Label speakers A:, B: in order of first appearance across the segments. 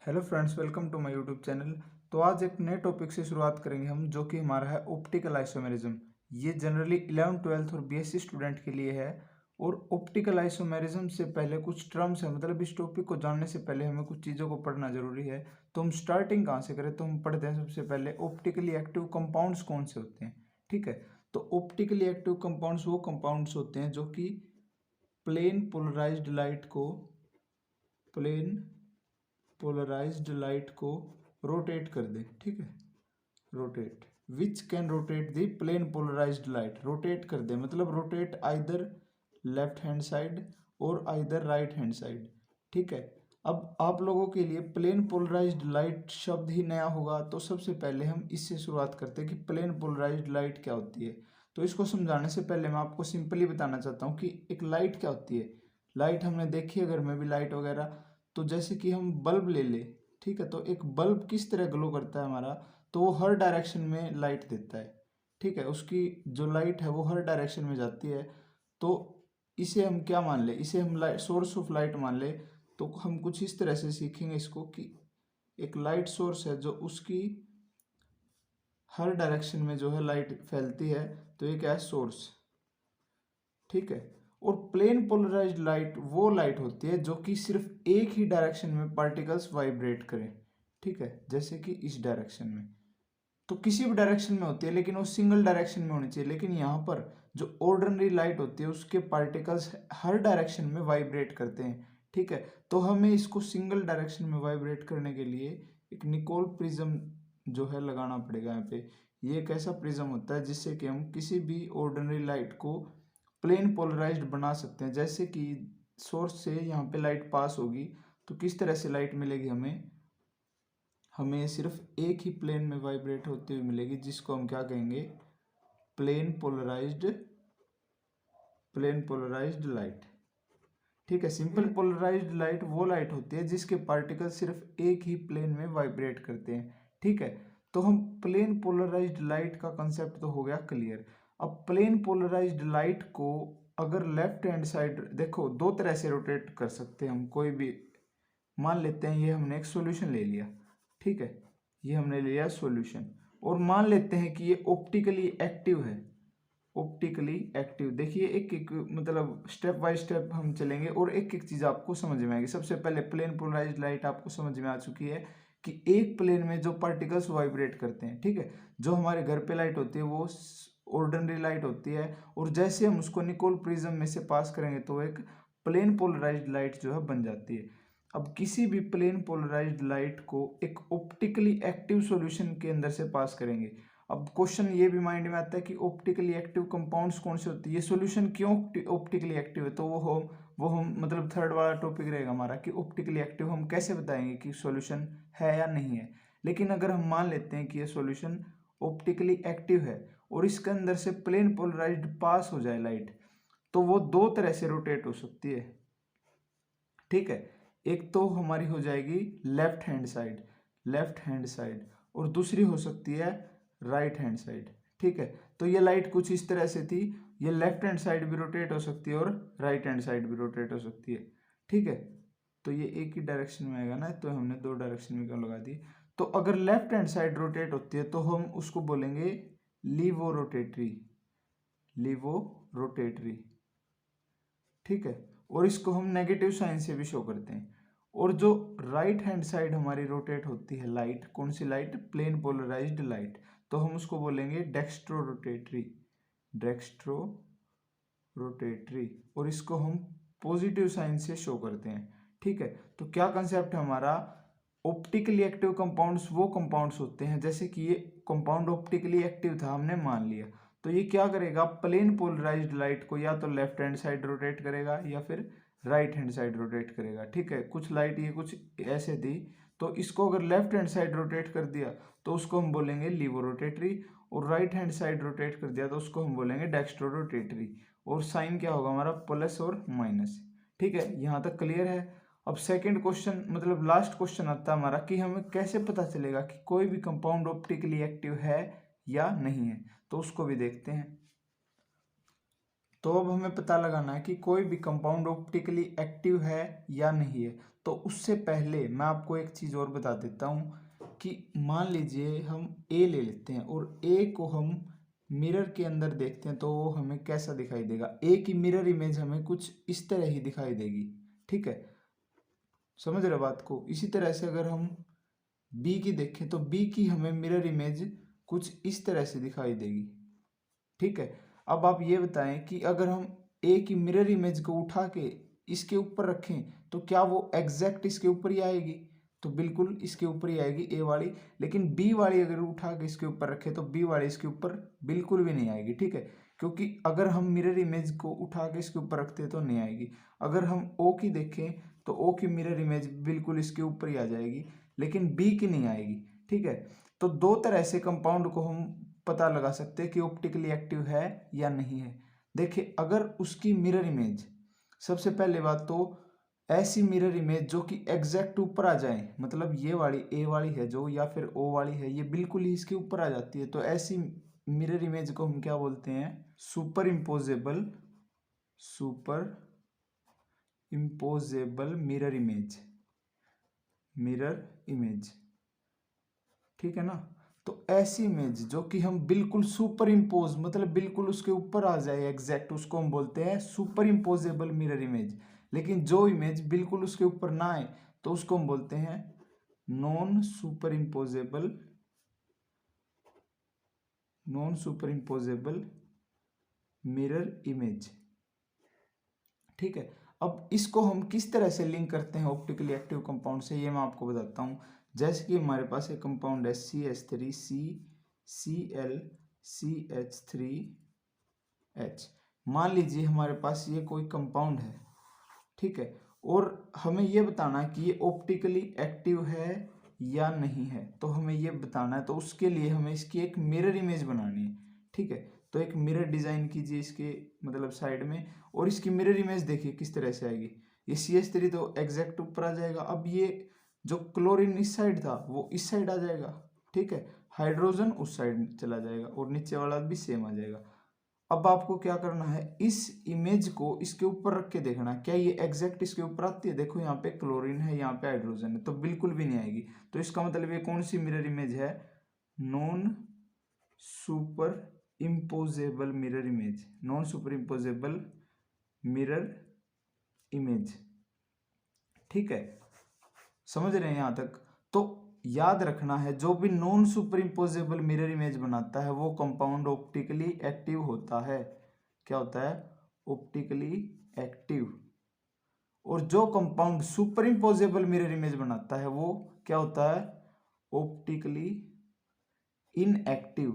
A: Hello friends, welcome to my YouTube channel. तो आज एक नए टॉपिक से शुरुआत करेंगे हम, जो कि हमारा है ऑप्टिकल आइसोमेरिज्म। ये जनरली 11th 12th और बीएससी स्टूडेंट के लिए है। और ऑप्टिकल आइसोमेरिज्म से पहले कुछ टर्म्स है, मतलब इस टॉपिक को जानने से पहले हमें कुछ चीज़ों को पढ़ना जरूरी है। तो हम स्टार्टिंग कहाँ से करें, तो हम पढ़ते हैं सबसे पहले ऑप्टिकली एक्टिव कंपाउंड्स कौन से होते हैं। ठीक है, तो ऑप्टिकली एक्टिव कंपाउंड्स वो कंपाउंड्स होते हैं जो कि प्लेन पोलराइज्ड लाइट को रोटेट कर दे। ठीक है, rotate which can rotate the plane polarised light, rotate कर दे मतलब rotate either left hand side और आइदर राइट हैंड साइड। ठीक है, अब आप लोगों के लिए प्लेन पोलराइज्ड लाइट शब्द ही नया होगा, तो सबसे पहले हम इससे शुरुआत करते हैं कि प्लेन पोलराइज्ड लाइट क्या होती है। तो इसको समझाने से पहले मैं आपको सिंपली बताना चाहता हूँ कि एक लाइट क्या होती है। लाइट हमने देखी है घर में भी लाइट वगैरह। तो जैसे कि हम बल्ब ले ले, ठीक है, तो एक बल्ब किस तरह ग्लो करता है हमारा, तो वो हर डायरेक्शन में लाइट देता है। ठीक है, उसकी जो लाइट है वो हर डायरेक्शन में जाती है। तो इसे हम क्या मान ले, इसे हम लाइट सोर्स ऑफ लाइट मान ले। तो हम कुछ इस तरह से सीखेंगे इसको कि एक लाइट सोर्स है जो उसकी हर डायरेक्शन में जो है लाइट फैलती है, तो ये क्या है, सोर्स। ठीक है, और प्लेन पोलराइज्ड लाइट वो लाइट होती है जो कि सिर्फ एक ही डायरेक्शन में पार्टिकल्स वाइब्रेट करें। ठीक है, जैसे कि इस डायरेक्शन में, तो किसी भी डायरेक्शन में होती है लेकिन वो सिंगल डायरेक्शन में होनी चाहिए। लेकिन यहाँ पर जो ऑर्डिनरी लाइट होती है उसके पार्टिकल्स हर डायरेक्शन में वाइब्रेट करते हैं। ठीक है, तो हमें इसको सिंगल डायरेक्शन में वाइब्रेट करने के लिए एक निकोल प्रिज्म जो है लगाना पड़ेगा यहाँ पे। ये एक ऐसा प्रिज्म होता है जिससे कि हम किसी भी ऑर्डिनरी लाइट को प्लेन पोलराइज्ड बना सकते हैं। जैसे कि सोर्स से यहाँ पे लाइट पास होगी, तो किस तरह से लाइट मिलेगी हमें, हमें सिर्फ एक ही प्लेन में वाइब्रेट होती हुई मिलेगी, जिसको हम क्या कहेंगे, प्लेन पोलराइज्ड लाइट। ठीक है, सिंपल पोलराइज्ड लाइट वो लाइट होती है जिसके पार्टिकल सिर्फ एक ही प्लेन में वाइब्रेट करते हैं। ठीक है, तो हम प्लेन पोलराइज्ड लाइट का कंसेप्ट तो हो गया क्लियर। अब प्लेन पोलराइज्ड लाइट को अगर लेफ्ट हैंड साइड, देखो दो तरह से रोटेट कर सकते हैं हम कोई भी। मान लेते हैं ये हमने एक सॉल्यूशन ले लिया। ठीक है, ये हमने लिया सॉल्यूशन, और मान लेते हैं कि ये ऑप्टिकली एक्टिव है। ऑप्टिकली एक्टिव, देखिए एक एक मतलब स्टेप बाय स्टेप हम चलेंगे और एक एक चीज आपको समझ में आएगी। सबसे पहले प्लेन पोलराइज्ड लाइट आपको समझ में आ चुकी है कि एक प्लेन में जो पार्टिकल्स वाइब्रेट करते हैं। ठीक है, जो हमारे घर पे लाइट होती है वो ऑर्डिनरी लाइट होती है, और जैसे हम उसको निकोल प्रिज्म में से पास करेंगे तो एक प्लेन पोलराइज्ड लाइट जो है बन जाती है। अब किसी भी प्लेन पोलराइज्ड लाइट को एक ऑप्टिकली एक्टिव सॉल्यूशन के अंदर से पास करेंगे। अब क्वेश्चन ये भी माइंड में आता है कि ऑप्टिकली एक्टिव कंपाउंड्स कौन से होते हैं, ये सॉल्यूशन क्यों ऑप्टिकली एक्टिव है। तो वो हम मतलब थर्ड वाला टॉपिक रहेगा हमारा कि ऑप्टिकली एक्टिव हम कैसे बताएंगे कि सॉल्यूशन है या नहीं है। लेकिन अगर हम मान लेते हैं कि ये सॉल्यूशन ऑप्टिकली एक्टिव है और इसके अंदर से प्लेन पोलराइज्ड पास हो जाए लाइट, तो वो दो तरह से रोटेट हो सकती है। ठीक है, एक तो हमारी हो जाएगी लेफ्ट हैंड साइड, और दूसरी हो सकती है राइट हैंड साइड। ठीक है, तो ये लाइट कुछ इस तरह से थी, ये लेफ्ट हैंड साइड भी रोटेट हो सकती है और राइट हैंड साइड भी रोटेट हो सकती है। ठीक है, तो ये एक ही डायरेक्शन में आएगा ना, तो हमने दो डायरेक्शन में क्यों लगा दी। तो अगर लेफ्ट हैंड साइड रोटेट होती है तो हम उसको बोलेंगे लीवो रोटेटरी। ठीक है, और इसको हम नेगेटिव साइन से भी शो करते हैं। और जो राइट हैंड साइड हमारी रोटेट होती है लाइट, कौन सी लाइट, प्लेन पोलराइज्ड लाइट, तो हम उसको बोलेंगे डेक्स्ट्रो रोटेटरी, और इसको हम पॉजिटिव साइन से शो करते हैं। ठीक है, तो क्या कंसेप्ट है हमारा, ऑप्टिकली एक्टिव कंपाउंड्स वो कंपाउंड्स होते हैं, जैसे कि ये कंपाउंड ऑप्टिकली एक्टिव था हमने मान लिया, तो ये क्या करेगा, प्लेन पोलराइज्ड लाइट को या तो लेफ्ट हैंड साइड रोटेट करेगा या फिर राइट हैंड साइड रोटेट करेगा। ठीक है, कुछ लाइट ये कुछ ऐसे थी, तो इसको अगर लेफ्ट हैंड साइड रोटेट कर दिया तो उसको हम बोलेंगे लीवो रोटेटरी, और राइट हैंड साइड रोटेट कर दिया तो उसको हम बोलेंगे डेक्स्ट्रो रोटेटरी। और साइन क्या होगा हमारा, प्लस और माइनस। ठीक है, यहाँ तक क्लियर है। अब सेकंड क्वेश्चन मतलब लास्ट क्वेश्चन आता है हमारा कि हमें कैसे पता चलेगा कि कोई भी कंपाउंड ऑप्टिकली एक्टिव है या नहीं है, तो उसको भी देखते हैं। तो अब हमें पता लगाना है कि कोई भी कंपाउंड ऑप्टिकली एक्टिव है या नहीं है। तो उससे पहले मैं आपको एक चीज़ और बता देता हूँ कि मान लीजिए हम ए ले लेते हैं और ए को हम मिरर के अंदर देखते हैं तो वो हमें कैसा दिखाई देगा। ए की मिरर इमेज हमें कुछ इस तरह ही दिखाई देगी, ठीक है, समझ रहे बात को। इसी तरह से अगर हम बी की देखें तो बी की हमें मिरर इमेज कुछ इस तरह से दिखाई देगी, ठीक है। अब आप ये बताएं कि अगर हम ए की मिरर इमेज को उठा के इसके ऊपर रखें तो क्या वो एग्जैक्ट इसके ऊपर ही आएगी? तो बिल्कुल इसके ऊपर ही आएगी ए वाली। लेकिन बी वाली अगर उठा के इसके ऊपर रखें तो बी वाली इसके ऊपर बिल्कुल भी नहीं आएगी, ठीक है, क्योंकि अगर हम मिरर इमेज को उठा के इसके ऊपर रखते हैं तो नहीं आएगी। अगर हम ओ की देखें तो ओ की मिरर इमेज बिल्कुल इसके ऊपर ही आ जाएगी, लेकिन बी की नहीं आएगी, ठीक है। तो दो तरह से कंपाउंड को हम पता लगा सकते हैं कि ऑप्टिकली एक्टिव है या नहीं है। देखिए अगर उसकी मिरर इमेज, सबसे पहले बात तो ऐसी मिरर इमेज जो कि एग्जैक्ट ऊपर आ जाए, मतलब ये वाली ए वाली है जो या फिर ओ वाली है ये बिल्कुल ही इसके ऊपर आ जाती है, तो ऐसी मिरर इमेज को हम क्या बोलते हैं? सुपर इम्पोजेबल मिरर इमेज, ठीक है ना। तो ऐसी इमेज जो कि हम बिल्कुल सुपर इम्पोज, मतलब बिल्कुल उसके ऊपर आ जाए एग्जैक्ट, उसको हम बोलते हैं सुपर इम्पोजेबल मिरर इमेज। लेकिन जो इमेज बिल्कुल उसके ऊपर ना आए तो उसको हम बोलते हैं non super imposable mirror image, ठीक है। अब इसको हम किस तरह से लिंक करते हैं ऑप्टिकली एक्टिव कंपाउंड से, ये मैं आपको बताता हूँ। जैसे कि हमारे पास एक कंपाउंड है CH3CCl3H। मान लीजिए हमारे पास ये कोई कंपाउंड है, ठीक है, और हमें ये बताना है कि ये ऑप्टिकली एक्टिव है या नहीं है। तो हमें ये बताना है, तो उसके लिए हमें इसकी एक मिरर इमेज बनानी है, ठीक है। तो एक मिरर डिजाइन कीजिए इसके मतलब साइड में, और इसकी मिरर इमेज देखिए किस तरह से आएगी। ये CH3 तो एग्जैक्ट ऊपर आ जाएगा। अब ये जो क्लोरीन इस साइड था वो इस साइड आ जाएगा, ठीक है, हाइड्रोजन उस साइड चला जाएगा और नीचे वाला भी सेम आ जाएगा। अब आपको क्या करना है, इस इमेज को इसके ऊपर रख के देखना है क्या ये एग्जैक्ट इसके ऊपर आती है। देखो यहाँ पे क्लोरीन है, यहाँ पे हाइड्रोजन है, तो बिल्कुल भी नहीं आएगी। तो इसका मतलब ये कौन सी मिरर इमेज है? Non super imposable mirror image, ठीक है, समझ रहे हैं यहां तक। तो याद रखना है जो भी non super imposable mirror image बनाता है वो कंपाउंड ऑप्टिकली एक्टिव होता है। क्या होता है? Optically active. और जो compound super imposable mirror image बनाता है वो क्या होता है? Optically inactive.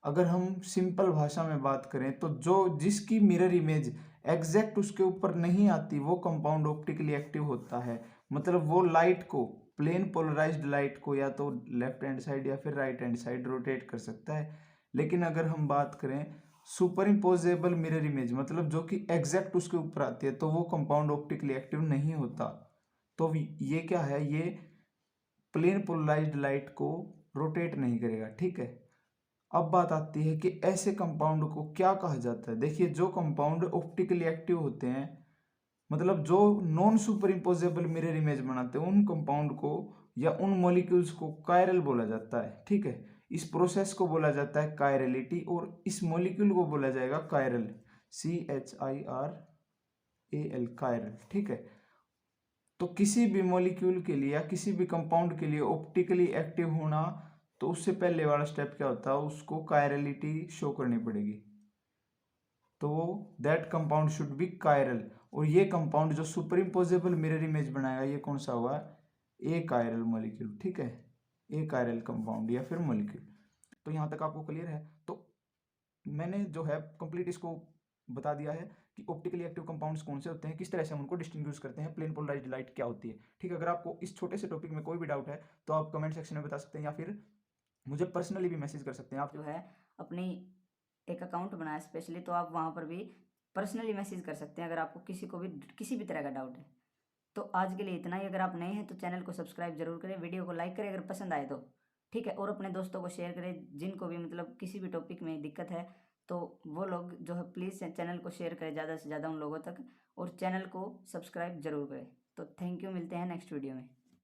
A: अगर हम सिंपल भाषा में बात करें तो जो जिसकी मिरर इमेज एग्जैक्ट उसके ऊपर नहीं आती वो कंपाउंड ऑप्टिकली एक्टिव होता है। मतलब वो लाइट को, प्लेन पोलराइज्ड लाइट को, या तो लेफ्ट हैंड साइड या फिर राइट हैंड साइड रोटेट कर सकता है। लेकिन अगर हम बात करें सुपर इम्पोजेबल मिरर इमेज, मतलब जो कि एग्जैक्ट उसके ऊपर आती है, तो वो कंपाउंड ऑप्टिकली एक्टिव नहीं होता। तो ये क्या है? ये प्लेन पोलराइज्ड लाइट को रोटेट नहीं करेगा, ठीक है। अब बात आती है कि ऐसे कंपाउंड को क्या कहा जाता है। देखिए जो कंपाउंड ऑप्टिकली एक्टिव होते हैं, मतलब जो non super imposable mirror image बनाते हैं, उन कंपाउंड को या उन मॉलिक्यूल्स को कायरल बोला जाता है, ठीक है। इस प्रोसेस को बोला जाता है कायरलिटी, और इस मॉलिक्यूल को बोला जाएगा कायरल, CHIRAL, कायरल, ठीक है। तो किसी भी मॉलिक्यूल के लिए या किसी भी कंपाउंड के लिए ऑप्टिकली एक्टिव होना, तो उससे पहले वाला स्टेप क्या होता है? उसको कायरलिटी शो करनी पड़ेगी। तो that compound should be chiral. और ये कंपाउंड जो सुपर इम्पोजेबल मिरर इमेज बनाएगा ये कौन सा हुआ? ए कायरल मॉलिक्यूल, ठीक है, ए कायरल कंपाउंड या फिर मॉलिक्यूल। तो यहाँ तक आपको क्लियर है। तो मैंने जो है कंप्लीट इसको बता दिया है कि ऑप्टिकली एक्टिव कंपाउंड्स कौन से होते हैं, किस तरह से हम उनको डिस्टिंग्विश करते हैं, प्लेन पोलराइज्ड लाइट क्या होती है, ठीक है। अगर आपको इस छोटे से टॉपिक में कोई भी डाउट है तो आप कमेंट सेक्शन में बता सकते हैं या फिर मुझे पर्सनली भी मैसेज कर सकते हैं। आप
B: जो है अपनी एक अकाउंट बनाया स्पेशली, तो आप वहाँ पर भी पर्सनली मैसेज कर सकते हैं अगर आपको किसी भी तरह का डाउट है। तो आज के लिए इतना ही। अगर आप नए हैं तो चैनल को सब्सक्राइब जरूर करें, वीडियो को लाइक करें अगर पसंद आए तो, ठीक है, और अपने दोस्तों को शेयर करें जिनको भी मतलब किसी भी टॉपिक में दिक्कत है, तो वो लोग जो है प्लीज़ चैनल को शेयर करें ज़्यादा से ज़्यादा उन लोगों तक। और चैनल को सब्सक्राइब जरूर करें। तो थैंक यू, मिलते हैं नेक्स्ट वीडियो में।